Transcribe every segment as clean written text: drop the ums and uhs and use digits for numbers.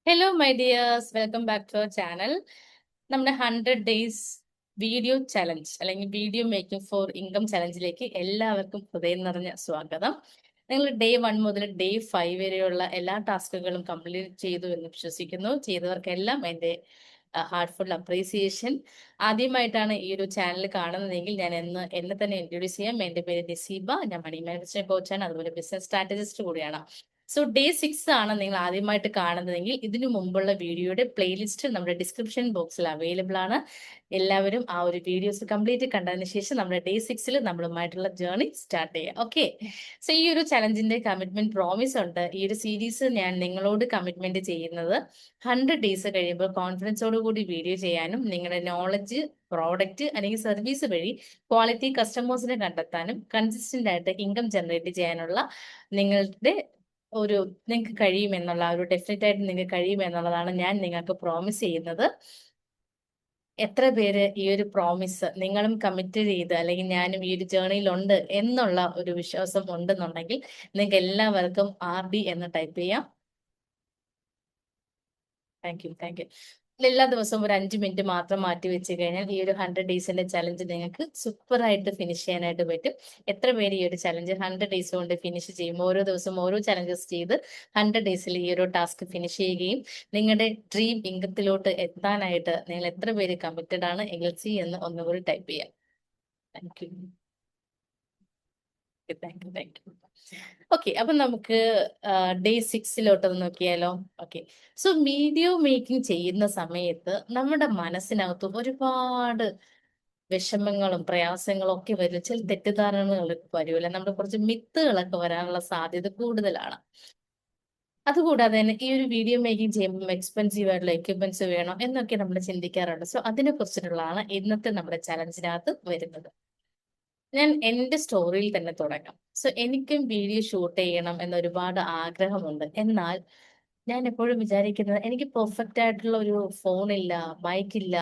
Hello my dears, welcome back to our channel. നമ്മുടെ 100 days video challenge അല്ലെങ്കിൽ video making for income ചലഞ്ചിലേക്ക് എല്ലാവർക്കും ഹൃദയം നിറഞ്ഞ സ്വാഗതം. നിങ്ങൾ ഡേ 1 മുതൽ ഡേ 5 വരെയുള്ള എല്ലാ ടാസ്കുകളും കംപ്ലീറ്റ് ചെയ്തു എന്ന് വിശ്വസിക്കുന്നു. ചെയ്തവർക്കെല്ലാം എൻ്റെ ഹാർട്ട്ഫുൾ അപ്രീസിയേഷൻ. ആദ്യമായിട്ടാണ് ഈ ഒരു ചാനൽ കാണുന്നതെങ്കിൽ ഞാൻ എന്നെ തന്നെ ഇൻട്രൊഡ്യൂസ് ചെയ്യാം. എൻ്റെ പേര് നിസീബ. ഞാൻ മണി മാനേജ്മെന്റ് കോച്ചാണ്, അതുപോലെ ബിസിനസ് സ്ട്രാറ്റജിസ്റ്റ് കൂടിയാണ്. സോ ഡേ 6 ആണ് നിങ്ങൾ ആദ്യമായിട്ട് കാണുന്നതെങ്കിൽ ഇതിനു മുമ്പുള്ള വീഡിയോയുടെ പ്ലേലിസ്റ്റ് നമ്മുടെ ഡിസ്ക്രിപ്ഷൻ ബോക്സിൽ അവൈലബിൾ ആണ്. എല്ലാവരും ആ ഒരു വീഡിയോസ് കംപ്ലീറ്റ് കണ്ടതിന് ശേഷം നമ്മുടെ ഡേ 6 നമ്മളുമായിട്ടുള്ള ജേർണി സ്റ്റാർട്ട് ചെയ്യാം. ഓക്കെ, സോ ഈ ഒരു ചലഞ്ചിന്റെ കമ്മിറ്റ്മെന്റ് പ്രോമിസ് ഉണ്ട്. ഈ ഒരു സീരീസ് ഞാൻ നിങ്ങളോട് കമ്മിറ്റ്മെന്റ് ചെയ്യുന്നത് 100 ഡേയ്സ് കഴിയുമ്പോൾ കോൺഫിഡൻസോട് കൂടി വീഡിയോ ചെയ്യാനും നിങ്ങളുടെ നോളജ്, പ്രോഡക്റ്റ് അല്ലെങ്കിൽ സർവീസ് വഴി ക്വാളിറ്റി കസ്റ്റമേഴ്സിനെ കണ്ടെത്താനും കൺസിസ്റ്റന്റ് ആയിട്ട് ഇൻകം ജനറേറ്റ് ചെയ്യാനുള്ള നിങ്ങളുടെ നിങ്ങൾക്ക് കഴിയുമെന്നുള്ള ഒരു ഡെഫിനറ്റ് ആയിട്ട് നിങ്ങൾക്ക് കഴിയുമെന്നുള്ളതാണ് ഞാൻ നിങ്ങൾക്ക് പ്രോമിസ് ചെയ്യുന്നത്. എത്ര പേര് ഈ ഒരു പ്രോമിസ് നിങ്ങളും കമ്മിറ്റ് ചെയ്ത് അല്ലെങ്കിൽ ഞാനും ഈ ഒരു ജേർണിയിൽ ഉണ്ട് എന്നുള്ള ഒരു വിശ്വാസം ഉണ്ടെന്നുണ്ടെങ്കിൽ നിങ്ങൾക്ക് എല്ലാവർക്കും RD എന്ന് ടൈപ്പ് ചെയ്യാം. Thank you. എല്ലാ ദിവസവും ഒരു 5 മിനിറ്റ് മാത്രം മാറ്റി വെച്ച് കഴിഞ്ഞാൽ ഈ ഒരു 100 ഡേയ്സിന്റെ ചലഞ്ച് നിങ്ങൾക്ക് സൂപ്പർ ആയിട്ട് ഫിനിഷ് ചെയ്യാനായിട്ട് പറ്റും. എത്ര പേര് ഈ ഒരു ചലഞ്ച് 100 ഡേയ്സ് കൊണ്ട് ഫിനിഷ് ചെയ്യും? ഓരോ ദിവസവും ഓരോ ചലഞ്ചസ് ചെയ്ത് 100 ഡേയ്സിൽ ഈ ഒരു ടാസ്ക് ഫിനിഷ് ചെയ്യുകയും നിങ്ങളുടെ ഡ്രീം ഇൻകത്തിലോട്ട് എത്താനായിട്ട് നിങ്ങൾ എത്ര പേര് കമ്മിറ്റഡ് ആണ്? എൽസി എന്ന് ഒന്നുകൂടി ടൈപ്പ് ചെയ്യാം. Thank you. Thank you. Okay, അപ്പൊ നമുക്ക് ഡേ 6 നോക്കിയാലോ? ഓക്കെ, സോ വീഡിയോ മേക്കിംഗ് ചെയ്യുന്ന സമയത്ത് നമ്മുടെ മനസ്സിനകത്ത് ഒരുപാട് വിഷമങ്ങളും പ്രയാസങ്ങളും ഒക്കെ വരും. ചില തെറ്റിദ്ധാരണകൾ വരുമല്ലോ, നമ്മുടെ കുറച്ച് മിത്തുകളൊക്കെ വരാനുള്ള സാധ്യത കൂടുതലാണ്. അതുകൂടാതെ തന്നെ ഈ ഒരു വീഡിയോ മേക്കിംഗ് ചെയ്യുമ്പോൾ എക്സ്പെൻസീവ് ആയിട്ടുള്ള എക്യുപ്മെന്റ്സ് വേണം എന്നൊക്കെ നമ്മൾ ചിന്തിക്കാറുണ്ട്. സോ അതിനെ കുറിച്ചിട്ടുള്ളതാണ് ഇന്നത്തെ നമ്മുടെ ചലഞ്ചിനകത്ത് വരുന്നത്. ഞാൻ എന്റെ സ്റ്റോറിയിൽ തന്നെ തുടങ്ങാം. സോ എനിക്കും വീഡിയോ ഷൂട്ട് ചെയ്യണം എന്ന ഒരുപാട് ആഗ്രഹമുണ്ട്. എന്നാൽ ഞാൻ എപ്പോഴും വിചാരിക്കുന്നത് എനിക്ക് പെർഫെക്റ്റ് ആയിട്ടുള്ള ഒരു ഫോണില്ല, മൈക്കില്ല,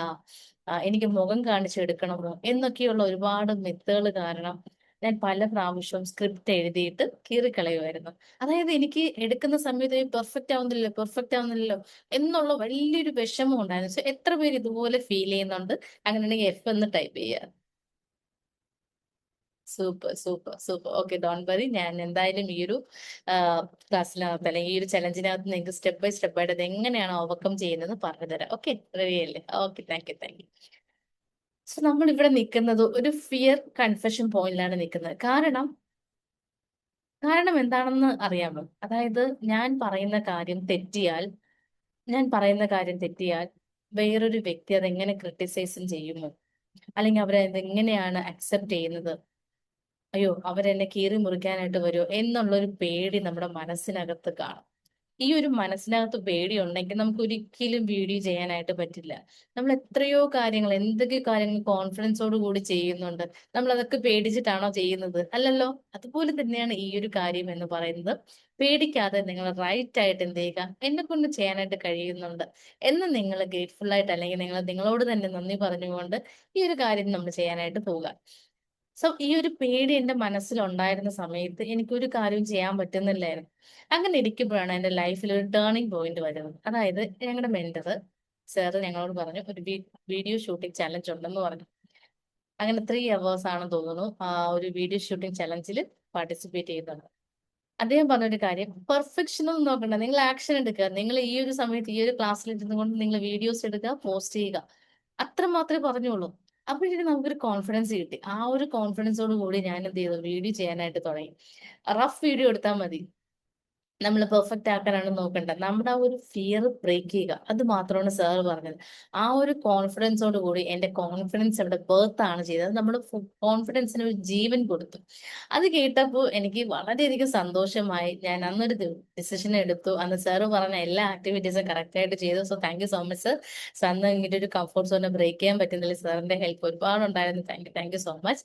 എനിക്ക് മുഖം കാണിച്ചെടുക്കണമോ എന്നൊക്കെയുള്ള ഒരുപാട് മിത്തുകൾ കാരണം ഞാൻ പല പ്രാവശ്യവും സ്ക്രിപ്റ്റ് എഴുതിയിട്ട് കീറിക്കളയുമായിരുന്നു. അതായത് എനിക്ക് എടുക്കുന്ന സമയത്ത് പെർഫെക്റ്റ് ആവുന്നില്ലല്ലോ എന്നുള്ള വലിയൊരു വിഷമം ഉണ്ടായിരുന്നു. സോ എത്ര പേര് ഇതുപോലെ ഫീൽ ചെയ്യുന്നുണ്ട്? അങ്ങനെയാണെങ്കിൽ F എന്ന് ടൈപ്പ് ചെയ്യുക. സൂപ്പർ. Okay, don't worry. ഞാൻ എന്തായാലും ഈ ഒരു ക്ലാസ്സിനകത്ത് അല്ലെങ്കിൽ ഈ ഒരു ചലഞ്ചിനകത്ത് നിങ്ങൾക്ക് സ്റ്റെപ്പ് ബൈ സ്റ്റെപ്പ് ആയിട്ട് അത് എങ്ങനെയാണ് ഓവർകം ചെയ്യുന്നത് പറഞ്ഞു തരാം. ഓക്കെ, റെഡി അല്ലേ? Okay, thank you. സോ നമ്മൾ ഇവിടെ നിൽക്കുന്നത് ഒരു ഫിയർ കൺഫെഷൻ പോയിന്റിലാണ് നിൽക്കുന്നത്. കാരണം എന്താണെന്ന് അറിയാമോ? അതായത് ഞാൻ പറയുന്ന കാര്യം തെറ്റിയാൽ വേറൊരു വ്യക്തി അതെങ്ങനെ ക്രിട്ടിസൈസും ചെയ്യുമോ, അല്ലെങ്കിൽ അവരതെങ്ങനെയാണ് അക്സെപ്റ്റ് ചെയ്യുന്നത്? അയ്യോ, അവരെന്നെ കീറി മുറിക്കാനായിട്ട് വരുമോ എന്നുള്ളൊരു പേടി നമ്മുടെ മനസ്സിനകത്ത് കാണും. ഈ ഒരു മനസ്സിനകത്ത് പേടി ഉണ്ടെങ്കിൽ നമുക്ക് ഒരിക്കലും വീഡിയോ ചെയ്യാനായിട്ട് പറ്റില്ല. നമ്മൾ എന്തൊക്കെ കാര്യങ്ങൾ കോൺഫിഡൻസോട് കൂടി ചെയ്യുന്നുണ്ട്. നമ്മൾ അതൊക്കെ പേടിച്ചിട്ടാണോ ചെയ്യുന്നത്? അല്ലല്ലോ. അതുപോലെ തന്നെയാണ് ഈ ഒരു കാര്യം എന്ന് പറയുന്നത്. പേടിക്കാതെ നിങ്ങൾ റൈറ്റ് ആയിട്ട് എന്ത് ചെയ്യുക, എന്നെ കൊണ്ട് ചെയ്യാനായിട്ട് കഴിയുന്നുണ്ട് എന്ന് നിങ്ങൾ ഗ്രേറ്റ്ഫുൾ ആയിട്ട് അല്ലെങ്കിൽ നിങ്ങളോട് തന്നെ നന്ദി പറഞ്ഞുകൊണ്ട് ഈ ഒരു കാര്യം നമ്മൾ ചെയ്യാനായിട്ട് പോവുക. സോ ഈ ഒരു പേടി എന്റെ മനസ്സിലുണ്ടായിരുന്ന സമയത്ത് എനിക്കൊരു കാര്യവും ചെയ്യാൻ പറ്റുന്നില്ലായിരുന്നു. അങ്ങനെ ഇരിക്കുമ്പോഴാണ് എന്റെ ലൈഫിൽ ഒരു ടേണിംഗ് പോയിന്റ് വരുന്നത്. അതായത് ഞങ്ങളുടെ മെന്റർ സാറ് ഞങ്ങളോട് പറഞ്ഞു ഒരു വീഡിയോ ഷൂട്ടിംഗ് ചലഞ്ച് ഉണ്ടെന്ന് പറഞ്ഞു. അങ്ങനെ 3 hours ആണെന്ന് തോന്നുന്നു ആ ഒരു വീഡിയോ ഷൂട്ടിംഗ് ചലഞ്ചിൽ പാർട്ടിസിപ്പേറ്റ് ചെയ്യുന്നത്. അദ്ദേഹം പറഞ്ഞൊരു കാര്യം, പെർഫെക്ഷൻ ഒന്നും നോക്കണ്ട, നിങ്ങൾ ആക്ഷൻ എടുക്കുക. നിങ്ങൾ ഈ ഒരു സമയത്ത് ഈ ഒരു ക്ലാസ്സിൽ ഇരുന്നു കൊണ്ട് നിങ്ങൾ വീഡിയോസ് എടുക്കുക, പോസ്റ്റ് ചെയ്യുക. അത്ര മാത്രമേ പറഞ്ഞുള്ളൂ. അപ്പോഴേക്കും നമുക്കൊരു കോൺഫിഡൻസ് കിട്ടി. ആ ഒരു കോൺഫിഡൻസോട് കൂടി ഞാൻ എന്ത് ചെയ്തു, വീഡിയോ ചെയ്യാനായിട്ട് തുടങ്ങി. റഫ് വീഡിയോ എടുത്താൽ മതി, നമ്മൾ പെർഫെക്റ്റ് ആക്കാനാണ് നോക്കേണ്ടത്. നമ്മുടെ ആ ഒരു ഫിയർ ബ്രേക്ക് ചെയ്യുക, അത് മാത്രമാണ് സാർ പറഞ്ഞത്. ആ ഒരു കോൺഫിഡൻസോട് കൂടി എന്റെ കോൺഫിഡൻസ് അവിടെ ബർത്ത് ആണ് ചെയ്തത്. നമ്മുടെ കോൺഫിഡൻസിന് ഒരു ജീവൻ കൊടുത്തു. അത് കേട്ടപ്പോൾ എനിക്ക് വളരെയധികം സന്തോഷമായി. ഞാൻ അന്നൊരു ഡിസിഷൻ എടുത്തു. അന്ന് സാറ് പറഞ്ഞ എല്ലാ ആക്ടിവിറ്റീസും കറക്റ്റ് ആയിട്ട് ചെയ്തു. So thank you so much sir. സാറിന് ഇങ്ങനെ ഒരു കംഫർട്ട് സോണിനെ ബ്രേക്ക് ചെയ്യാൻ പറ്റുന്നില്ല. സാറിന്റെ ഹെൽപ്പ് ഒരുപാടുണ്ടായിരുന്നു. Thank you so much.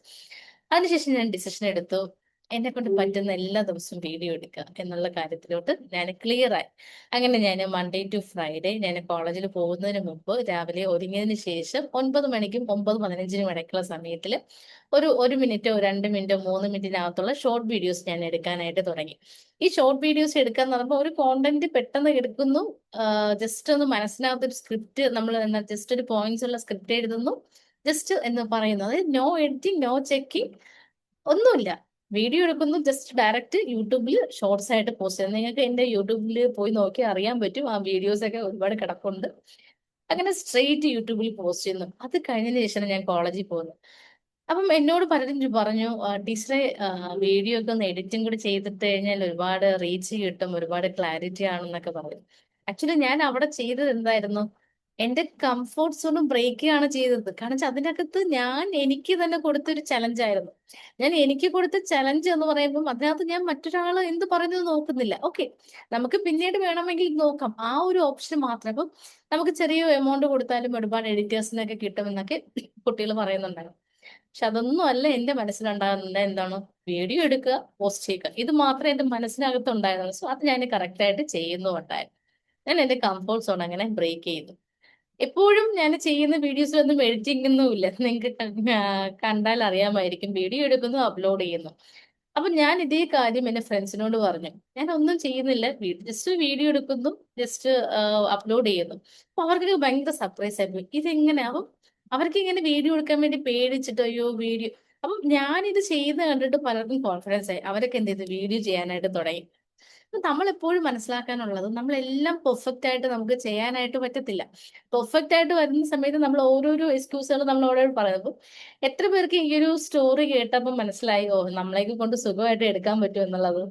അതിനുശേഷം ഞാൻ ഡിസിഷൻ എടുത്തു. എന്നെ കൊണ്ട് പറ്റുന്ന എല്ലാ ദിവസവും വീഡിയോ എടുക്കുക എന്നുള്ള കാര്യത്തിലോട്ട് ഞാൻ ക്ലിയർ ആയി. അങ്ങനെ ഞാൻ മൺഡേ ടു ഫ്രൈഡേ ഞാൻ കോളേജിൽ പോകുന്നതിന് മുമ്പ് രാവിലെ ഒരുങ്ങിയതിന് ശേഷം 9 മണിക്കും 9:15 ഇടയ്ക്കുള്ള സമയത്തിൽ ഒരു മിനിറ്റോ 2 മിനിറ്റോ 3 മിനിറ്റിനകത്തുള്ള ഷോർട്ട് വീഡിയോസ് ഞാൻ എടുക്കാനായിട്ട് തുടങ്ങി. ഈ ഷോർട്ട് വീഡിയോസ് എടുക്കാന്ന് പറയുമ്പോൾ ഒരു കോണ്ടന്റ് പെട്ടെന്ന് എടുക്കുന്നു, ജസ്റ്റ് ഒന്ന് മനസ്സിനകത്ത് ഒരു സ്ക്രിപ്റ്റ് നമ്മൾ ജസ്റ്റ് ഒരു പോയിന്റ്സ് ഉള്ള സ്ക്രിപ്റ്റ് എഴുതുന്നു, ജസ്റ്റ് എന്ന് പറയുന്നത് നോ എഡിറ്റിംഗ്, നോ ചെക്കിംഗ്, ഒന്നുമില്ല. വീഡിയോ എടുക്കുന്നു, ജസ്റ്റ് ഡയറക്റ്റ് യൂട്യൂബിൽ ഷോർട്സ് ആയിട്ട് പോസ്റ്റ് ചെയ്യുന്നത്. നിങ്ങൾക്ക് എന്റെ യൂട്യൂബിൽ പോയി നോക്കി അറിയാൻ പറ്റും, ആ വീഡിയോസ് ഒക്കെ ഒരുപാട് കിടപ്പുണ്ട്. അങ്ങനെ സ്ട്രെയിറ്റ് യൂട്യൂബിൽ പോസ്റ്റ് ചെയ്യുന്നു. അത് കഴിഞ്ഞതിന് ശേഷമാണ് ഞാൻ കോളേജിൽ പോകുന്നത്. അപ്പം എന്നോട് പലരും പറഞ്ഞു, ടീച്ചറെ വീഡിയോ ഒക്കെ ഒന്ന് എഡിറ്റിംഗ് കൂടി ചെയ്തിട്ട് കഴിഞ്ഞാൽ ഒരുപാട് റീച്ച് കിട്ടും, ഒരുപാട് ക്ലാരിറ്റി ആണെന്നൊക്കെ പറയും. ആക്ച്വലി ഞാൻ അവിടെ ചെയ്തത് എന്തായിരുന്നു, എന്റെ കംഫോർട്ട് സോൺ ബ്രേക്ക് ചെയ്യാണ് ചെയ്തത്. കാരണം വെച്ചാൽ അതിനകത്ത് ഞാൻ എനിക്ക് തന്നെ കൊടുത്തൊരു ചലഞ്ച് ആയിരുന്നു. ഞാൻ എനിക്ക് കൊടുത്ത ചലഞ്ച് എന്ന് പറയുമ്പോൾ അതിനകത്ത് ഞാൻ മറ്റൊരാൾ എന്ത് പറയുന്നത് നോക്കുന്നില്ല. ഓക്കെ, നമുക്ക് പിന്നീട് വേണമെങ്കിൽ നോക്കാം, ആ ഒരു ഓപ്ഷൻ മാത്രം. അപ്പം നമുക്ക് ചെറിയ എമൗണ്ട് കൊടുത്താലും ഒരുപാട് എഡിറ്റേഴ്സിനൊക്കെ കിട്ടുമെന്നൊക്കെ കുട്ടികൾ പറയുന്നുണ്ടായിരുന്നു. പക്ഷെ അതൊന്നും അല്ല എന്റെ മനസ്സിലുണ്ടാകുന്നത്. എന്താണ്, വീഡിയോ എടുക്കുക, പോസ്റ്റ് ചെയ്യുക, ഇത് മാത്രമേ എന്റെ മനസ്സിനകത്ത് ഉണ്ടായിരുന്നുള്ളൂ. സോ അത് ഞാൻ കറക്റ്റ് ആയിട്ട് ചെയ്യുന്നുണ്ടായിരുന്നു. ഞാൻ എന്റെ കംഫോർട്ട് സോൺ അങ്ങനെ ബ്രേക്ക് ചെയ്തു. എപ്പോഴും ഞാൻ ചെയ്യുന്ന വീഡിയോസിലൊന്നും എഡിറ്റിംഗ് ഒന്നും ഇല്ല. നിങ്ങൾക്ക് കണ്ടാൽ അറിയാമായിരിക്കും. വീഡിയോ എടുക്കുന്നു, അപ്ലോഡ് ചെയ്യുന്നു. അപ്പൊ ഞാൻ ഇതേ കാര്യം എന്റെ ഫ്രണ്ട്സിനോട് പറഞ്ഞു. ഞാൻ ഒന്നും ചെയ്യുന്നില്ല, ജസ്റ്റ് വീഡിയോ എടുക്കുന്നു, ജസ്റ്റ് അപ്ലോഡ് ചെയ്യുന്നു. അപ്പൊ അവർക്ക് ഭയങ്കര സർപ്രൈസ് ആയിപ്പോയി, ഇതെങ്ങനെയാവും. അവർക്ക് ഇങ്ങനെ വീഡിയോ എടുക്കാൻ വേണ്ടി പേടിച്ചിട്ട്, അയ്യോ വീഡിയോ. അപ്പം ഞാനിത് ചെയ്യുന്ന കണ്ടിട്ട് പലർക്കും കോൺഫിഡൻസ് ആയി, അവരൊക്കെ എന്ത് ചെയ്തു, വീഡിയോ ചെയ്യാനായിട്ട് തുടങ്ങി. നമ്മൾ എപ്പോഴും മനസ്സിലാക്കാനുള്ളത്, നമ്മളെല്ലാം പെർഫെക്റ്റ് ആയിട്ട് നമുക്ക് ചെയ്യാനായിട്ട് പറ്റത്തില്ല. പെർഫെക്റ്റ് ആയിട്ട് വരുന്ന സമയത്ത് നമ്മൾ ഓരോരോ എക്സ്ക്യൂസുകൾ നമ്മളോട് പറയുമ്പോൾ, എത്ര പേർക്ക് ഈ ഒരു സ്റ്റോറി കേട്ടപ്പോൾ മനസ്സിലായി, ഓ നമ്മളെയൊക്കെ കൊണ്ട് സുഖമായിട്ട് എടുക്കാൻ പറ്റും എന്നുള്ളത്.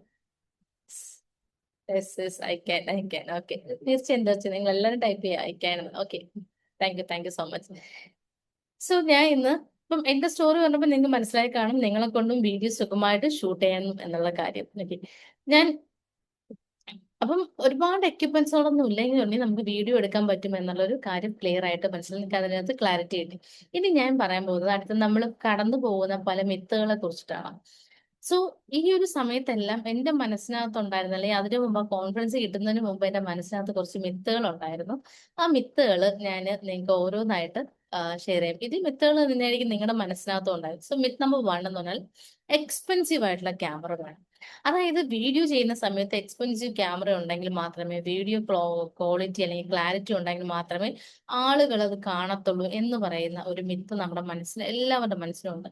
Yes yes, I can okay. തീർച്ചയായും എന്താ വെച്ചാൽ നിങ്ങൾ എല്ലാവരും ടൈപ്പ് ചെയ്യുക, I can. Okay, thank you so much. So ഞാൻ ഇന്ന് ഇപ്പം എന്റെ സ്റ്റോറി പറഞ്ഞപ്പോൾ നിങ്ങൾക്ക് മനസ്സിലായി കാണും, നിങ്ങളെ കൊണ്ടും വീഡിയോ സുഖമായിട്ട് ഷൂട്ട് ചെയ്യാൻ എന്നുള്ള കാര്യം. ഓക്കെ, ഞാൻ അപ്പം ഒരുപാട് എക്യുപ്മെന്റ്സുകളൊന്നും ഇല്ലെങ്കിൽ നമുക്ക് വീഡിയോ എടുക്കാൻ പറ്റും എന്നുള്ളൊരു കാര്യം ക്ലിയർ ആയിട്ട് മനസ്സിലായി, എനിക്ക് അതിനകത്ത് ക്ലാരിറ്റി കിട്ടി. ഇനി ഞാൻ പറയാൻ പോകുന്നത് അടുത്ത് നമ്മൾ കടന്നു പോകുന്ന പല മിത്തുകളെ കുറിച്ചിട്ടാണ്. സോ ഈ ഒരു സമയത്തെല്ലാം എന്റെ മനസ്സിനകത്ത് ഉണ്ടായിരുന്ന, അല്ലെങ്കിൽ അതിനു മുമ്പ് കോൺഫിഡൻസ് കിട്ടുന്നതിന് മുമ്പ് എന്റെ മനസ്സിനകത്ത് കുറച്ച് മിത്തുകൾ ഉണ്ടായിരുന്നു. ആ മിത്തുകൾ ഞാൻ നിങ്ങൾക്ക് ഓരോന്നായിട്ട് ഷെയർ ചെയ്യാം. ഇത് മിത്തുകൾ തന്നെയായിരിക്കും നിങ്ങളുടെ മനസ്സിനകത്തും ഉണ്ടായിരുന്നു. സോ മിത്ത് നമ്പർ 1 എന്ന് പറഞ്ഞാൽ, എക്സ്പെൻസീവ് ആയിട്ടുള്ള ക്യാമറ വേണം. അതായത് വീഡിയോ ചെയ്യുന്ന സമയത്ത് എക്സ്പെൻസീവ് ക്യാമറ ഉണ്ടെങ്കിൽ മാത്രമേ വീഡിയോ ക്വാളിറ്റി അല്ലെങ്കിൽ ക്ലാരിറ്റി ഉണ്ടെങ്കിൽ മാത്രമേ ആളുകൾ അത് കാണത്തുള്ളൂ എന്ന് പറയുന്ന ഒരു മിത്ത് നമ്മുടെ മനസ്സിൽ, എല്ലാവരുടെ മനസ്സിലുണ്ട്.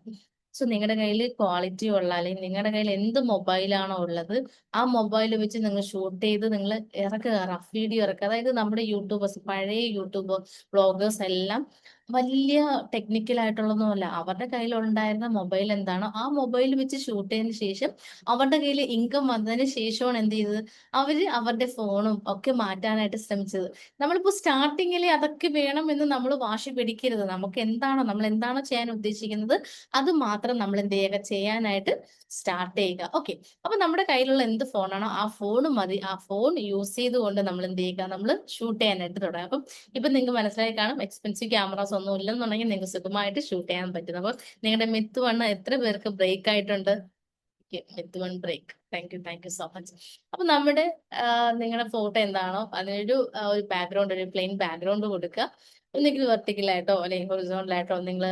സോ നിങ്ങളുടെ കയ്യിൽ ക്വാളിറ്റി ഉള്ള, അല്ലെങ്കിൽ നിങ്ങളുടെ കയ്യിൽ എന്ത് മൊബൈലാണോ ഉള്ളത്, ആ മൊബൈൽ വെച്ച് നിങ്ങൾ ഷൂട്ട് ചെയ്ത് നിങ്ങൾ ഇറക്കുക, റഫ് വീഡിയോ ഇറക്കുക. അതായത് നമ്മുടെ യൂട്യൂബേഴ്സ്, പഴയ യൂട്യൂബർ ബ്ലോഗേഴ്സ് എല്ലാം വലിയ ടെക്നിക്കൽ ആയിട്ടുള്ളതൊന്നുമല്ല. അവരുടെ കയ്യിലുണ്ടായിരുന്ന മൊബൈൽ എന്താണോ ആ മൊബൈൽ വെച്ച് ഷൂട്ട് ചെയ്തതിന് ശേഷം അവരുടെ കയ്യിൽ ഇൻകം വന്നതിന് ശേഷമാണ് എന്ത് ചെയ്തത്, അവര് അവരുടെ ഫോണും ഒക്കെ മാറ്റാനായിട്ട് ശ്രമിച്ചത്. നമ്മളിപ്പോ സ്റ്റാർട്ടിങ്ങിലെ അതൊക്കെ വേണം എന്ന് നമ്മൾ വാശി പിടിക്കരുത്. നമുക്ക് എന്താണോ, നമ്മൾ എന്താണോ ചെയ്യാൻ ഉദ്ദേശിക്കുന്നത് അത് മാത്രം നമ്മൾ എന്ത് ചെയ്യുക, ചെയ്യാനായിട്ട് സ്റ്റാർട്ട് ചെയ്യുക. ഓക്കെ, അപ്പൊ നമ്മുടെ കയ്യിലുള്ള എന്ത് ഫോണാണോ ആ ഫോൺ മതി. ആ ഫോൺ യൂസ് ചെയ്തുകൊണ്ട് നമ്മൾ എന്ത് ചെയ്യുക, നമ്മൾ ഷൂട്ട് ചെയ്യാനായിട്ട് തുടങ്ങും. അപ്പം ഇപ്പൊ നിങ്ങൾക്ക് മനസ്സിലായി കാണും, എക്സ്പെൻസീവ് ക്യാമറാസ് ഒന്നും ഇല്ലെന്നുണ്ടെങ്കിൽ നിങ്ങൾക്ക് സുഖമായിട്ട് ഷൂട്ട് ചെയ്യാൻ പറ്റും. അപ്പൊ നിങ്ങളുടെ മിത്ത് വണ്ണ് എത്ര പേർക്ക് ബ്രേക്ക് ആയിട്ടുണ്ട്? Myth one break. Thank you so much. അപ്പൊ നമ്മുടെ നിങ്ങളുടെ ഫോട്ടോ എന്താണോ അതിനൊരു ഒരു ബാക്ക്ഗ്രൗണ്ട്, ഒരു പ്ലെയിൻ ബാക്ക്ഗ്രൗണ്ട് കൊടുക്കുക. ഒന്നെങ്കിൽ വെർട്ടിക്കലായിട്ടോ അല്ലെങ്കിൽ ഹൊറിസോണ്ടലായിട്ടോ. നിങ്ങൾ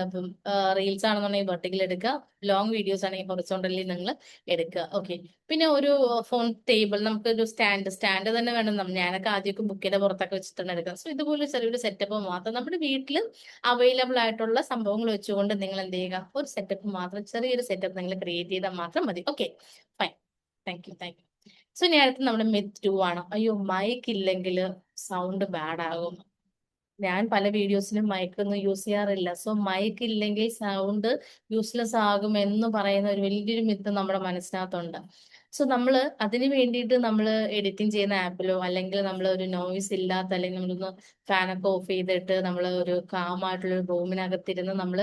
റീൽസ് ആണെന്നുണ്ടെങ്കിൽ വെർട്ടിക്കൽ എടുക്കുക, ലോങ് വീഡിയോസ് ആണെങ്കിൽ ഹൊറിസോണ്ടലി നിങ്ങൾ എടുക്കുക. ഓക്കെ, പിന്നെ ഒരു ഫോൺ ടേബിൾ, നമുക്കൊരു സ്റ്റാൻഡ് തന്നെ വേണം. ഞാനൊക്കെ ആദ്യമൊക്കെ ബുക്കിന്റെ പുറത്തൊക്കെ വെച്ചിട്ടാണ് എടുക്കുന്നത്. സോ ഇതുപോലെ ചെറിയൊരു സെറ്റപ്പ് മാത്രം നമ്മുടെ വീട്ടിൽ അവൈലബിൾ ആയിട്ടുള്ള സംഭവങ്ങൾ വെച്ചുകൊണ്ട് നിങ്ങൾ എന്ത് ചെയ്യുക, ഒരു സെറ്റപ്പ് മാത്രം, ചെറിയൊരു സെറ്റപ്പ് നിങ്ങൾ ക്രിയേറ്റ് ചെയ്താൽ മാത്രം മതി. Okay, fine. Thank you. So ഇനി അടുത്ത് നമ്മുടെ മിത്ത് 2 ആണ്, അയ്യോ മൈക്ക് ഇല്ലെങ്കിൽ സൗണ്ട് ബാഡ് ആകും. ഞാൻ പല വീഡിയോസിലും മൈക്കൊന്നും യൂസ് ചെയ്യാറില്ല. സോ മൈക്ക് ഇല്ലെങ്കിൽ സൗണ്ട് യൂസ്ലെസ് ആകും എന്ന് പറയുന്ന ഒരു വലിയൊരു മിത്ത് നമ്മുടെ മനസ്സിനകത്തുണ്ട്. സോ നമ്മൾ അതിന് വേണ്ടിയിട്ട് നമ്മൾ എഡിറ്റിംഗ് ചെയ്യുന്ന ആപ്പിലോ, അല്ലെങ്കിൽ നമ്മൾ ഒരു നോയിസ് ഇല്ലാത്ത, അല്ലെങ്കിൽ നമ്മളൊന്ന് ഫാനൊക്കെ ഓഫ് ചെയ്തിട്ട് നമ്മൾ ഒരു കാമായിട്ടുള്ള ഒരു റൂമിനകത്തിരുന്ന് നമ്മൾ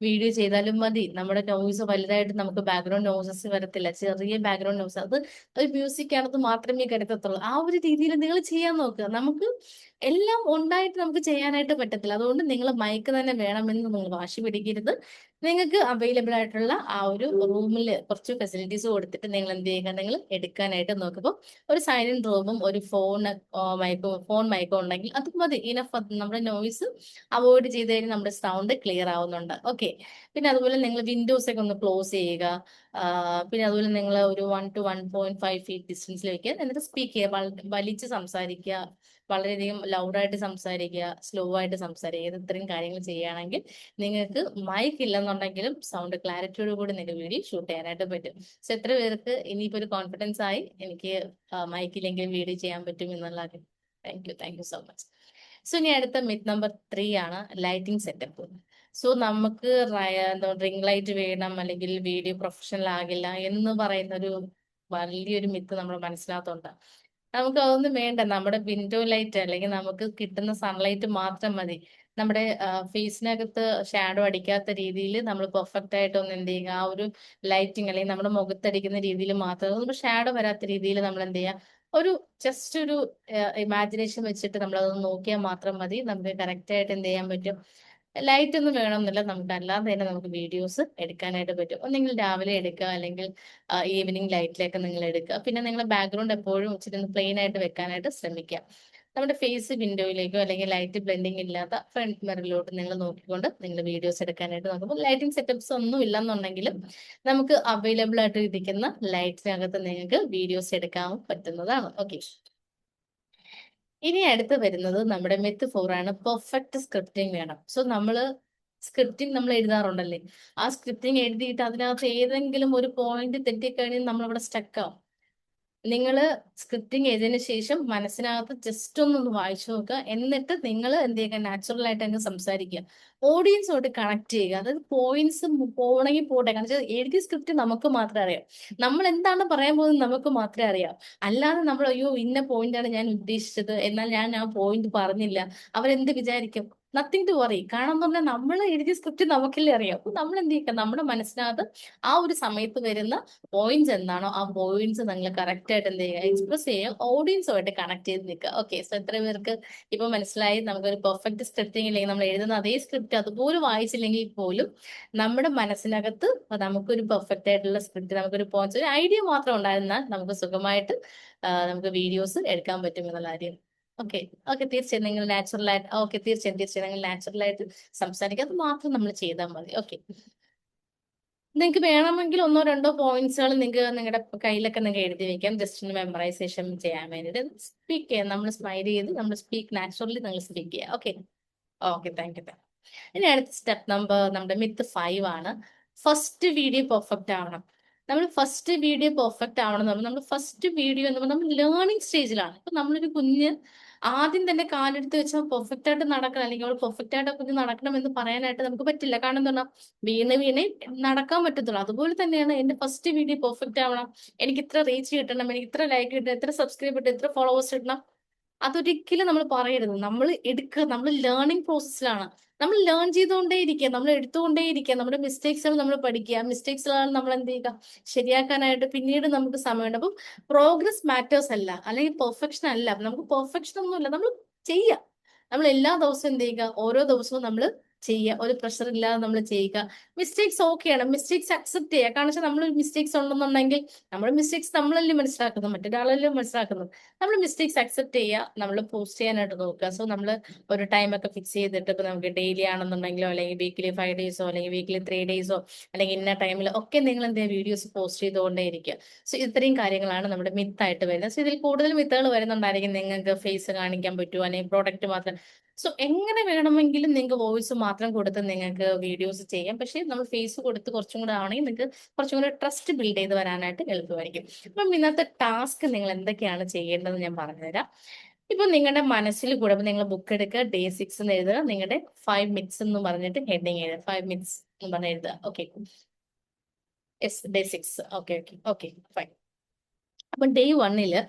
വീഡിയോ ചെയ്താലും മതി. നമ്മുടെ നോയിസ് വലുതായിട്ട് നമുക്ക് ബാക്ക്ഗ്രൗണ്ട് നോയ്സസ് വരത്തില്ല. ചെറിയ ബാക്ക്ഗ്രൗണ്ട് നോയ്സ്, അത് ഒരു മ്യൂസിക് ആണത് മാത്രമേ കരുതത്തുള്ളൂ. ആ ഒരു രീതിയിൽ നിങ്ങൾ ചെയ്യാൻ നോക്കുക. നമുക്ക് എല്ലാം ഉണ്ടായിട്ട് നമുക്ക് ചെയ്യാനായിട്ട് പറ്റത്തില്ല. അതുകൊണ്ട് നിങ്ങൾ മൈക്ക് തന്നെ വേണമെന്ന് നിങ്ങൾ വാശി പിടിക്കരുത്. നിങ്ങൾക്ക് അവൈലബിൾ ആയിട്ടുള്ള ആ ഒരു റൂമിൽ കുറച്ച് ഫെസിലിറ്റീസ് കൊടുത്തിട്ട് നിങ്ങൾ എന്ത് ചെയ്യുക, നിങ്ങൾ എടുക്കാനായിട്ട് നോക്കുമ്പോൾ ഒരു സൈലന്റ് റൂമും ഒരു ഫോൺ മൈക്കോ ഉണ്ടെങ്കിൽ അത് മതി, ഇനഫ്. നമ്മുടെ നോയിസ് അവോയ്ഡ് ചെയ്ത് കഴിഞ്ഞാൽ നമ്മുടെ സൗണ്ട് ക്ലിയർ ആവുന്നുണ്ട്. ഓക്കെ. പിന്നെ അതുപോലെ നിങ്ങൾ വിൻഡോസ് ഒക്കെ ഒന്ന് ക്ലോസ് ചെയ്യുക. പിന്നെ അതുപോലെ നിങ്ങൾ ഒരു 1 to 1.5 feet ഡിസ്റ്റൻസിൽ വെക്കുക. എന്നിട്ട് സ്പീക്ക് ചെയ്യുക, വലിച്ച് സംസാരിക്കുക, വളരെയധികം ലൗഡായിട്ട് സംസാരിക്കുക, സ്ലോ ആയിട്ട് സംസാരിക്കുക. ഇത്രയും കാര്യങ്ങൾ ചെയ്യുകയാണെങ്കിൽ നിങ്ങൾക്ക് മൈക്ക് ഇല്ലെന്നുണ്ടെങ്കിലും സൗണ്ട് ക്ലാരിറ്റിയോട് കൂടി നിങ്ങൾക്ക് വീഡിയോ ഷൂട്ട് ചെയ്യാനായിട്ട് പറ്റും. സോ എത്ര പേർക്ക് ഇനിയിപ്പോ ഒരു കോൺഫിഡൻസ് ആയി എനിക്ക് മൈക്കില്ലെങ്കിലും വീഡിയോ ചെയ്യാൻ പറ്റും എന്നുള്ള. Thank you so much. So ഇനി അടുത്ത മിത്ത് നമ്പർ 3 ആണ് ലൈറ്റിംഗ് സെറ്റപ്പ്. സോ നമുക്ക് റിംഗ് ലൈറ്റ് വേണം അല്ലെങ്കിൽ വീഡിയോ പ്രൊഫഷണൽ ആകില്ല എന്ന് പറയുന്ന ഒരു വലിയൊരു മിത്ത് നമ്മുടെ മനസ്സിനകത്തുണ്ട്. നമുക്ക് അതൊന്നും വേണ്ട. നമ്മുടെ വിൻഡോ ലൈറ്റ് അല്ലെങ്കിൽ നമുക്ക് കിട്ടുന്ന സൺലൈറ്റ് മാത്രം മതി. നമ്മുടെ ഫേസിനകത്ത് ഷാഡോ അടിക്കാത്ത രീതിയിൽ നമ്മൾ പെർഫെക്റ്റ് ആയിട്ട് ഒന്ന് എന്ത് ചെയ്യുക, ആ ഒരു ലൈറ്റിങ് അല്ലെങ്കിൽ നമ്മുടെ മുഖത്തടിക്കുന്ന രീതിയിൽ മാത്രം, നമുക്ക് ഷാഡോ വരാത്ത രീതിയിൽ നമ്മൾ എന്ത് ചെയ്യുക, ഒരു ജസ്റ്റ് ഒരു ഇമാജിനേഷൻ വെച്ചിട്ട് നമ്മൾ അതൊന്ന് നോക്കിയാൽ മാത്രം മതി. നമുക്ക് കറക്റ്റ് ആയിട്ട് എന്ത് ചെയ്യാൻ പറ്റും, ലൈറ്റ് ഒന്നും വേണമെന്നില്ല, നമുക്ക് അല്ലാതെ തന്നെ നമുക്ക് വീഡിയോസ് എടുക്കാനായിട്ട് പറ്റും. ഒന്നെങ്കിൽ രാവിലെ എടുക്കുക അല്ലെങ്കിൽ ഈവനിങ് ലൈറ്റിലേക്ക് നിങ്ങൾ എടുക്കുക. പിന്നെ നിങ്ങൾ ബാക്ക്ഗ്രൗണ്ട് എപ്പോഴും ഇച്ചിരി പ്ലെയിൻ ആയിട്ട് വെക്കാനായിട്ട് ശ്രമിക്കുക. നമ്മുടെ ഫേസ് വിൻഡോയിലേക്കോ അല്ലെങ്കിൽ ലൈറ്റ് ബ്ലെൻഡിങ് ഇല്ലാത്ത ഫ്രണ്ട് മിററിലോട്ട് നിങ്ങൾ നോക്കിക്കൊണ്ട് നിങ്ങൾ വീഡിയോസ് എടുക്കാനായിട്ട് നോക്കുമ്പോൾ ലൈറ്റിംഗ് സെറ്റപ്സ് ഒന്നും ഇല്ലെന്നുണ്ടെങ്കിലും നമുക്ക് അവൈലബിൾ ആയിട്ട് ഇരിക്കുന്ന ലൈറ്റിനകത്ത് നിങ്ങൾക്ക് വീഡിയോസ് എടുക്കാൻ പറ്റുന്നതാണ്. ഓക്കെ. ഇനി അടുത്ത് വരുന്നത് നമ്മുടെ മെത്ത് 4 ആണ്. പെർഫെക്റ്റ് സ്ക്രിപ്റ്റിംഗ് വേണം. സോ സ്ക്രിപ്റ്റിംഗ് നമ്മൾ എഴുതാറുണ്ടല്ലേ, ആ സ്ക്രിപ്റ്റിംഗ് എഴുതിയിട്ട് അതിനകത്ത് ഏതെങ്കിലും ഒരു പോയിന്റ് തെറ്റിക്കഴിഞ്ഞാൽ നമ്മൾ അവിടെ സ്റ്റക്ക് ആവും. നിങ്ങൾ സ്ക്രിപ്റ്റിംഗ് എഴുതിയതിനു ശേഷം മനസ്സിനകത്ത് ജസ്റ്റ് ഒന്ന് വായിച്ചു നോക്കുക. എന്നിട്ട് നിങ്ങൾ എന്ത് ചെയ്യുക, നാച്ചുറൽ ആയിട്ട് അങ്ങ് സംസാരിക്കുക, ഓഡിയൻസുമായിട്ട് കണക്ട് ചെയ്യുക. അതായത് പോയിന്റ്സ് പോകണമെങ്കിൽ പോട്ടെ, കാരണം വെച്ചാൽ എഴുതിയ സ്ക്രിപ്റ്റ് നമുക്ക് മാത്രമേ അറിയാം. നമ്മൾ എന്താണ് പറയാൻ പോകുന്നത് നമുക്ക് മാത്രമേ അറിയാം. അല്ലാതെ നമ്മൾ അയ്യോ ഇന്ന പോയിന്റാണ് ഞാൻ ഉദ്ദേശിച്ചത്, എന്നാൽ ഞാൻ ആ പോയിന്റ് പറഞ്ഞില്ല, അവരെന്ത് വിചാരിക്കും, നത്തിങ് ടു വറി. കാരണം എന്ന് പറഞ്ഞാൽ നമ്മൾ എഴുതിയ സ്ക്രിപ്റ്റ് നമുക്കല്ലേ അറിയാം. അപ്പൊ നമ്മൾ എന്ത് ചെയ്യുക, നമ്മുടെ മനസ്സിനകത്ത് ആ ഒരു സമയത്ത് വരുന്ന പോയിന്റ്സ് എന്താണോ ആ പോയിന്റ്സ് നിങ്ങൾ കറക്റ്റ് ആയിട്ട് എന്ത് ചെയ്യുക, എക്സ്പ്രസ് ചെയ്യുക, ഓഡിയൻസുമായിട്ട് കണക്ട് ചെയ്ത് നിൽക്കുക. ഓക്കെ. സോ എത്ര പേർക്ക് ഇപ്പൊ മനസ്സിലായി? നമുക്കൊരു പെർഫെക്റ്റ് സ്ക്രിപ്റ്റിംഗ് ഇല്ലെങ്കിൽ നമ്മൾ എഴുതുന്ന അതേ സ്ക്രിപ്റ്റ് അതുപോലെ വായിച്ചില്ലെങ്കിൽ പോലും നമ്മുടെ മനസ്സിനകത്ത് നമുക്കൊരു പെർഫെക്റ്റ് ആയിട്ടുള്ള സ്ക്രിപ്റ്റ്, നമുക്കൊരു പോയിന്റ്സ്, ഒരു ഐഡിയ മാത്രം ഉണ്ടായിരുന്നാൽ നമുക്ക് സുഖമായിട്ട് നമുക്ക് വീഡിയോസ് എടുക്കാൻ പറ്റും എന്നുള്ള കാര്യം. ഓക്കെ. ഓക്കെ. തീർച്ചയായും നിങ്ങൾ നാച്ചുറൽ ആയിട്ട്, ഓക്കെ, തീർച്ചയായും നിങ്ങൾ നാച്ചുറൽ ആയിട്ട് സംസാരിക്കുക. അത് മാത്രം നമ്മൾ ചെയ്താൽ മതി. ഓക്കെ. നിങ്ങൾക്ക് വേണമെങ്കിൽ ഒന്നോ രണ്ടോ പോയിന്റ്സുകൾ നിങ്ങൾക്ക് നിങ്ങളുടെ കയ്യിലൊക്കെ നിങ്ങൾക്ക് എഴുതി വെക്കാം, ജസ്റ്റ് ഒന്ന് മെമ്മറൈസേഷൻ ചെയ്യാൻ വേണ്ടിയിട്ട്. സ്പീക്ക് ചെയ്യാം, നമ്മൾ സ്മൈൽ ചെയ്ത് നമ്മൾ സ്പീക്ക് നാച്ചുറലി നിങ്ങൾ സ്പീക്ക് ചെയ്യുക. ഓക്കെ. ഓക്കെ. Thank you. ഇനി അടുത്ത സ്റ്റെപ്പ് നമ്മുടെ മിത്ത് 5 ആണ്. ഫസ്റ്റ് വീഡിയോ പെർഫെക്റ്റ് ആവണം. ഫസ്റ്റ് വീഡിയോ പെർഫെക്റ്റ് ആവണം എന്ന് പറഞ്ഞാൽ നമ്മൾ ഫസ്റ്റ് വീഡിയോ എന്ന് പറഞ്ഞാൽ നമ്മൾ ലേണിംഗ് സ്റ്റേജിലാണ്. ഇപ്പൊ നമ്മളൊരു കുഞ്ഞ് ആദ്യം തന്നെ കാലെടുത്ത് വെച്ചാൽ പെർഫെക്റ്റ് ആയിട്ട് നടക്കണം, അല്ലെങ്കിൽ അവൾ പെർഫെക്റ്റ് ആയിട്ട് കുഞ്ഞ് നടക്കണം എന്ന് പറയാനായിട്ട് നമുക്ക് പറ്റില്ല. കാരണം എന്താ, വീണ് വീണേ നടക്കാൻ പറ്റത്തുള്ളൂ. അതുപോലെ തന്നെയാണ് എന്റെ ഫസ്റ്റ് വീഡിയോ പെർഫെക്റ്റ് ആവണം, എനിക്ക് ഇത്ര റീച്ച് കിട്ടണം, എനിക്ക് ഇത്ര ലൈക്ക് കിട്ടണം, ഇത്ര സബ്സ്ക്രൈബ് കിട്ടണം, ഇത്ര ഫോളോവേഴ്സ് കിട്ടണം. അതൊരിക്കലും നമ്മൾ പറയരുത്. നമ്മൾ എടുക്കുക, നമ്മൾ ലേണിംഗ് പ്രോസസ്സിലാണ്. നമ്മൾ ലേൺ ചെയ്തുകൊണ്ടേ ഇരിക്കുക, നമ്മൾ എടുത്തുകൊണ്ടേ ഇരിക്കുക, നമ്മുടെ മിസ്റ്റേക്സുകൾ നമ്മൾ പഠിക്കുക, മിസ്റ്റേക്സുകളാണ് നമ്മൾ എന്ത് ചെയ്യുക, ശരിയാക്കാനായിട്ട് പിന്നീട് നമുക്ക് സമയമുണ്ട്. അപ്പം പ്രോഗ്രസ് മാറ്റേഴ്സ് അല്ല, അല്ലെങ്കിൽ പെർഫെക്ഷൻ അല്ല. നമുക്ക് പെർഫെക്ഷൻ ഒന്നുമില്ല, നമ്മൾ ചെയ്യുക. നമ്മൾ എല്ലാ ദിവസവും എന്ത് ചെയ്യുക, ഓരോ ദിവസവും നമ്മൾ ചെയ്യുക, ഒരു പ്രഷർ ഇല്ലാതെ നമ്മൾ ചെയ്യുക. മിസ്റ്റേക്സ് ഓക്കെയാണ്, മിസ്റ്റേക്സ് അക്സെപ്റ്റ് ചെയ്യുക. കാരണം വെച്ചാൽ നമ്മൾ മിസ്റ്റേക്സ് ഉണ്ടെന്നുണ്ടെങ്കിൽ നമ്മുടെ മിസ്റ്റേക്സ് നമ്മളല്ലേ മനസ്സിലാക്കുന്നത്, മറ്റൊരാളല്ലേ മനസ്സിലാക്കുന്നത്. നമ്മൾ മിസ്റ്റേക്സ് അക്സെപ്റ്റ് ചെയ്യുക, നമ്മൾ പോസ്റ്റ് ചെയ്യാനായിട്ട് നോക്കുക. സോ നമ്മൾ ഒരു ടൈമൊക്കെ ഫിക്സ് ചെയ്തിട്ട്, ഇപ്പൊ നമുക്ക് ഡെയിലി ആണെന്നുണ്ടെങ്കിലോ അല്ലെങ്കിൽ വീക്കിലി 5 ഡേയ്സോ അല്ലെങ്കിൽ വീക്കിലി 3 ഡേയ്സോ അല്ലെങ്കിൽ ഇന്ന ടൈമിൽ ഒക്കെ നിങ്ങൾ എന്ത് വീഡിയോസ് പോസ്റ്റ് ചെയ്തുകൊണ്ടേ ഇരിക്കുക. സോ ഇത്രയും കാര്യങ്ങളാണ് നമ്മുടെ മിത്തായിട്ട് വരുന്നത്. സോ ഇതിൽ കൂടുതൽ മിത്തുകൾ വരുന്നുണ്ടായിരിക്കും. നിങ്ങൾക്ക് ഫേസ് കാണിക്കാൻ പറ്റുമോ അല്ലെങ്കിൽ പ്രോഡക്റ്റ് മാത്രം. സോ എങ്ങനെ വേണമെങ്കിലും നിങ്ങൾക്ക് വോയിസ് മാത്രം കൊടുത്ത് നിങ്ങൾക്ക് വീഡിയോസ് ചെയ്യാം. പക്ഷേ നമ്മൾ ഫേസ് കൊടുത്ത് കുറച്ചും കൂടെ ആണെങ്കിൽ നിങ്ങൾക്ക് കുറച്ചും കൂടെ ട്രസ്റ്റ് ബിൽഡ് ചെയ്ത് വരാനായിട്ട് എളുപ്പമായിരിക്കും. അപ്പം ഇന്നത്തെ ടാസ്ക് നിങ്ങൾ എന്തൊക്കെയാണ് ചെയ്യേണ്ടത് ഞാൻ പറഞ്ഞുതരാം. ഇപ്പൊ നിങ്ങളുടെ മനസ്സിൽ കൂടെ ഇപ്പൊ നിങ്ങൾ ബുക്ക് എടുക്കുക, ഡേ 6 എന്ന് എഴുതുക, നിങ്ങളുടെ 5 മിനിറ്റ്സ് എന്ന് പറഞ്ഞിട്ട് ഹെഡിങ് എഴുതുക, 5 മിനിറ്റ്സ് എന്ന് പറഞ്ഞ് എഴുതുക. Okay. Yes, day 6. Okay. Fine. അപ്പൊ ഡേ 1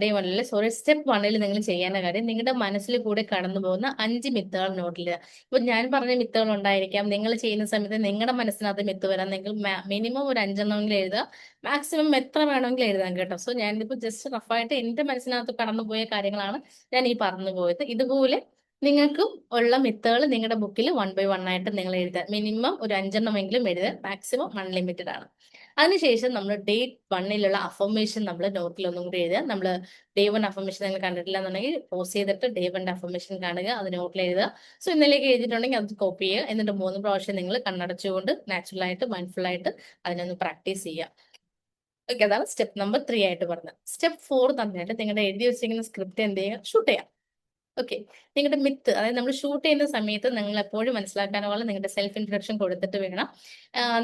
ഡേ 1 സോറി സ്റ്റെപ്പ് 1 നിങ്ങൾ ചെയ്യേണ്ട കാര്യം നിങ്ങളുടെ മനസ്സിൽ കൂടെ കടന്നു പോകുന്ന 5 മിത്തുകൾ നോട്ടിൽ. ഇപ്പൊ ഞാൻ പറഞ്ഞ മിത്തുകൾ ഉണ്ടായിരിക്കാം, നിങ്ങൾ ചെയ്യുന്ന സമയത്ത് നിങ്ങളുടെ മനസ്സിനകത്ത് മിത്ത് വരാം. നിങ്ങൾ മിനിമം ഒരു 5 എണ്ണമെങ്കിലും എഴുതുക, മാക്സിമം എത്ര വേണമെങ്കിലും എഴുതാം കേട്ടോ. സോ ഞാനിപ്പോ ജസ്റ്റ് റഫായിട്ട് എന്റെ മനസ്സിനകത്ത് കടന്നുപോയ കാര്യങ്ങളാണ് ഞാൻ ഈ പറഞ്ഞു പോയത്. ഇതുപോലെ നിങ്ങൾക്കും ഉള്ള മിത്തുകൾ നിങ്ങളുടെ ബുക്കിൽ 1 by 1 ആയിട്ട് നിങ്ങൾ എഴുതുക. മിനിമം ഒരു 5 എണ്ണമെങ്കിലും എഴുതുക, മാക്സിമം അൺലിമിറ്റഡ് ആണ്. അതിനുശേഷം നമ്മൾ ഡേ 1 അഫർമേഷൻ നമ്മൾ നോട്ടിൽ ഒന്നും കൂടി എഴുതുക. നമ്മൾ ഡേ 1 അഫർമേഷൻ നിങ്ങൾ കണ്ടിട്ടില്ല എന്നുണ്ടെങ്കിൽ പോസ് ചെയ്തിട്ട് ഡേ 1 അഫർമേഷൻ കാണുക, അത് നോട്ടിൽ എഴുതുക. സോ ഇന്നലേക്ക് എഴുതിയിട്ടുണ്ടെങ്കിൽ അത് കോപ്പി ചെയ്യുക. എന്നിട്ട് 3 പ്രാവശ്യം നിങ്ങൾ കണ്ണടച്ചുകൊണ്ട് നാച്ചുറൽ ആയിട്ട് മൈൻഡ്ഫുൾ ആയിട്ട് അതിനൊന്ന് പ്രാക്ടീസ് ചെയ്യുക. ഓക്കെ, അതാണ് സ്റ്റെപ്പ് നമ്പർ 3 ആയിട്ട് പറഞ്ഞത്. സ്റ്റെപ്പ് 4 തന്നിട്ട് നിങ്ങളുടെ എഴുതി വെച്ചിരിക്കുന്ന സ്ക്രിപ്റ്റ് എന്ത് ചെയ്യുക, ഷൂട്ട് ചെയ്യാം. ഓക്കെ, നിങ്ങളുടെ മിത്ത്, അതായത് നമ്മൾ ഷൂട്ട് ചെയ്യുന്ന സമയത്ത് നിങ്ങൾ എപ്പോഴും മനസ്സിലാക്കാനുള്ള നിങ്ങളുടെ സെൽഫ് ഇൻട്രൊഡക്ഷൻ കൊടുത്തിട്ട് വേണം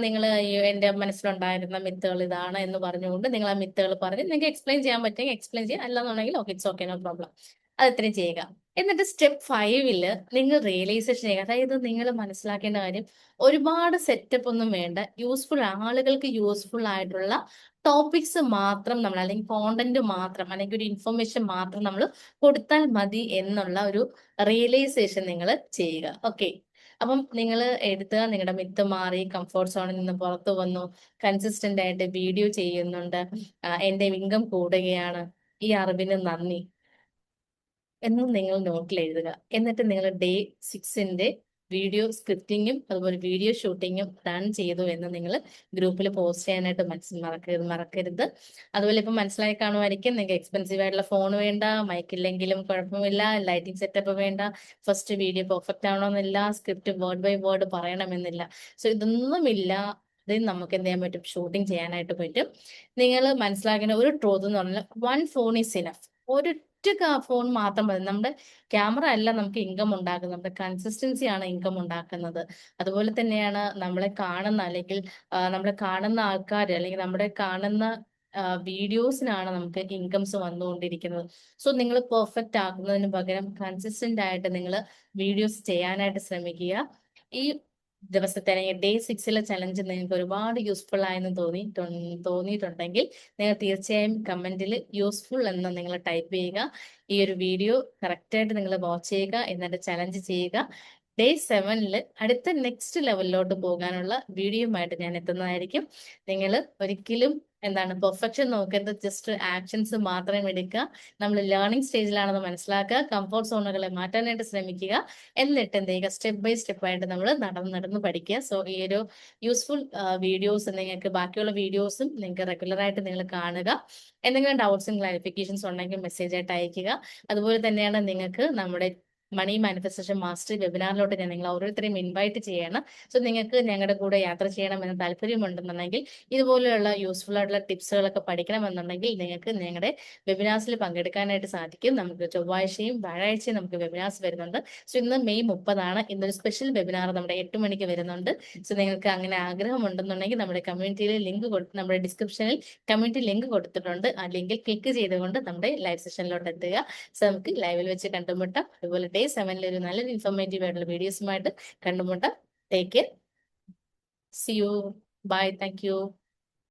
നിങ്ങൾ എന്റെ മനസ്സിലുണ്ടായിരുന്ന മിത്തുകൾ ഇതാണ് എന്ന് പറഞ്ഞുകൊണ്ട് നിങ്ങൾ ആ മിത്തുകൾ പറഞ്ഞ് നിങ്ങൾക്ക് എക്സ്പ്ലെയിൻ ചെയ്യാൻ പറ്റുമെങ്കിൽ എക്സ്പ്ലെയിൻ ചെയ്യാം, അല്ലാന്നുണ്ടെങ്കിൽ okay it's okay no problem, അത് ഇത്രയും ചെയ്യുക. എന്നിട്ട് സ്റ്റെപ്പ് 5 നിങ്ങൾ റിയലൈസേഷൻ ചെയ്യുക. അതായത് നിങ്ങൾ മനസ്സിലാക്കേണ്ട കാര്യം, ഒരുപാട് സെറ്റപ്പ് ഒന്നും വേണ്ട, യൂസ്ഫുൾ ആളുകൾക്ക് യൂസ്ഫുൾ ആയിട്ടുള്ള ടോപ്പിക്സ് മാത്രം നമ്മൾ, അല്ലെങ്കിൽ കോണ്ടന്റ് മാത്രം, അല്ലെങ്കിൽ ഒരു ഇൻഫർമേഷൻ മാത്രം നമ്മൾ കൊടുത്താൽ മതി എന്നുള്ള ഒരു റിയലൈസേഷൻ നിങ്ങൾ ചെയ്യുക. ഓക്കെ, അപ്പം നിങ്ങൾ എടുത്തുക, നിങ്ങളുടെ മിത്ത് മാറി, കംഫോർട്ട് സോണിൽ നിന്ന് പുറത്തു വന്നു, കൺസിസ്റ്റന്റ് ആയിട്ട് വീഡിയോ ചെയ്യുന്നുണ്ട്, എന്റെ ഇൻകം കൂടുകയാണ്, ഈ അറിവിന് നന്ദി എന്നും നിങ്ങൾ നോട്ടിൽ എഴുതുക. എന്നിട്ട് നിങ്ങൾ ഡേ 6 വീഡിയോ സ്ക്രിപ്റ്റിങ്ങും അതുപോലെ വീഡിയോ ഷൂട്ടിങ്ങും ഡൺ ചെയ്തു എന്ന് നിങ്ങൾ ഗ്രൂപ്പിൽ പോസ്റ്റ് ചെയ്യാനായിട്ട് മറക്കരുത്. അതുപോലെ ഇപ്പം മനസ്സിലായി കാണുമായിരിക്കും, നിങ്ങൾക്ക് എക്സ്പെൻസീവ് ആയിട്ടുള്ള ഫോൺ വേണ്ട, മൈക്കില്ലെങ്കിലും കുഴപ്പമില്ല, ലൈറ്റിംഗ് സെറ്റപ്പ് വേണ്ട, ഫസ്റ്റ് വീഡിയോ പെർഫെക്റ്റ് ആവണമെന്നില്ല, സ്ക്രിപ്റ്റ് വേർഡ് ബൈ വേർഡ് പറയണമെന്നില്ല. സോ ഇതൊന്നുമില്ല, ഇത് നമുക്ക് എന്ത് ചെയ്യാൻ പറ്റും, ഷൂട്ടിംഗ് ചെയ്യാനായിട്ട് പറ്റും. നിങ്ങൾ മനസ്സിലാക്കേണ്ട ഒരു ട്രൂത്ത് എന്ന് പറഞ്ഞാൽ 1 ഫോൺ ഈസ് ഇനഫ്. ഒരു ഫോൺ മാത്രം മതി. നമ്മുടെ ക്യാമറ അല്ല നമുക്ക് ഇൻകം ഉണ്ടാക്കുന്നത്, നമ്മുടെ കൺസിസ്റ്റൻസി ആണ് ഇൻകം ഉണ്ടാക്കുന്നത്. അതുപോലെ തന്നെയാണ് നമ്മളെ കാണുന്ന, അല്ലെങ്കിൽ നമ്മളെ കാണുന്ന ആൾക്കാർ, അല്ലെങ്കിൽ നമ്മുടെ കാണുന്ന വീഡിയോസിനാണ് നമുക്ക് ഇൻകംസ് വന്നുകൊണ്ടിരിക്കുന്നത്. സോ നിങ്ങൾ പെർഫെക്റ്റ് ആക്കുന്നതിന് പകരം കൺസിസ്റ്റന്റ് ആയിട്ട് നിങ്ങൾ വീഡിയോസ് ചെയ്യാനായിട്ട് ശ്രമിക്കുക. ഈ ദിവസത്തെ അല്ലെങ്കിൽ ഡേ 6 ചലഞ്ച് നിങ്ങൾക്ക് ഒരുപാട് യൂസ്ഫുൾ ആയെന്ന് തോന്നിയിട്ടുണ്ടെങ്കിൽ നിങ്ങൾ തീർച്ചയായും കമന്റിൽ യൂസ്ഫുൾ എന്ന് നിങ്ങൾ ടൈപ്പ് ചെയ്യുക. ഈ ഒരു വീഡിയോ കറക്റ്റായിട്ട് നിങ്ങൾ വാച്ച് ചെയ്യുക, എന്നിട്ട് ചലഞ്ച് ചെയ്യുക. ഡേ 7 അടുത്ത നെക്സ്റ്റ് ലെവലിലോട്ട് പോകാനുള്ള വീഡിയോയുമായിട്ട് ഞാൻ എത്തുന്നതായിരിക്കും. നിങ്ങൾ ഒരിക്കലും പെർഫെക്ഷൻ നോക്കരുത്, ജസ്റ്റ് ആക്ഷൻസ് മാത്രം എടുക്കുക. നമ്മൾ ലേണിംഗ് സ്റ്റേജിലാണെന്ന് മനസ്സിലാക്കുക, കംഫോർട്ട് സോണുകളെ മാറ്റാനായിട്ട് ശ്രമിക്കുക, എന്നിട്ട് എന്ത് ചെയ്യുക, സ്റ്റെപ്പ് ബൈ സ്റ്റെപ്പ് ആയിട്ട് നമ്മൾ നടന്ന് പഠിക്കുക. സോ ഈ ഒരു യൂസ്ഫുൾ വീഡിയോസ് നിങ്ങൾക്ക്, ബാക്കിയുള്ള വീഡിയോസും നിങ്ങൾക്ക് റെഗുലർ ആയിട്ട് നിങ്ങൾ കാണുക. എന്തെങ്കിലും ഡൗട്ട്സും ക്ലാരിഫിക്കേഷൻസ് ഉണ്ടെങ്കിൽ മെസ്സേജ് ആയിട്ട് അയക്കുക. അതുപോലെ തന്നെയാണ് നിങ്ങൾക്ക് നമ്മുടെ മണി മാനിഫെസ്റ്റേഷൻ മാസ്റ്ററി വെബിനാറിലോട്ട് ഞാൻ നിങ്ങൾ ഓരോരുത്തരെയും ഇൻവൈറ്റ് ചെയ്യണം. സോ നിങ്ങൾക്ക് ഞങ്ങളുടെ കൂടെ യാത്ര ചെയ്യണമെന്ന് താല്പര്യമുണ്ടെന്നുണ്ടെങ്കിൽ, ഇതുപോലെയുള്ള യൂസ്ഫുൾ ആയിട്ടുള്ള ടിപ്സുകളൊക്കെ പഠിക്കണമെന്നുണ്ടെങ്കിൽ നിങ്ങൾക്ക് ഞങ്ങളുടെ വെബിനാർസിൽ പങ്കെടുക്കാനായിട്ട് സാധിക്കും. നമുക്ക് ചൊവ്വാഴ്ചയും വ്യാഴാഴ്ചയും നമുക്ക് വെബിനാർസ് വരുന്നുണ്ട്. സോ ഇന്ന് മെയ് 30, ഇന്നൊരു സ്പെഷ്യൽ വെബിനാർ നമ്മുടെ 8 മണിക്ക് വരുന്നുണ്ട്. സോ നിങ്ങൾക്ക് അങ്ങനെ ആഗ്രഹമുണ്ടെന്നുണ്ടെങ്കിൽ നമ്മുടെ കമ്മ്യൂണിറ്റിയിൽ നമ്മുടെ ഡിസ്ക്രിപ്ഷനിൽ കമ്മ്യൂണിറ്റി ലിങ്ക് കൊടുത്തിട്ടുണ്ട്. ആ ലിങ്കിൽ ക്ലിക്ക് ചെയ്തുകൊണ്ട് നമ്മുടെ ലൈവ് സെഷനിലോട്ട് എത്തുക. സോ നമുക്ക് ലൈവിൽ വെച്ച് കണ്ടുമുട്ടാം. അതുപോലെ ഡേ 7 ഒരു നല്ലൊരു ഇൻഫോർമേറ്റീവ് ആയിട്ടുള്ള വീഡിയോസുമായിട്ട് കണ്ടുമുട്ടാം. Take care, see you, bye, thank U.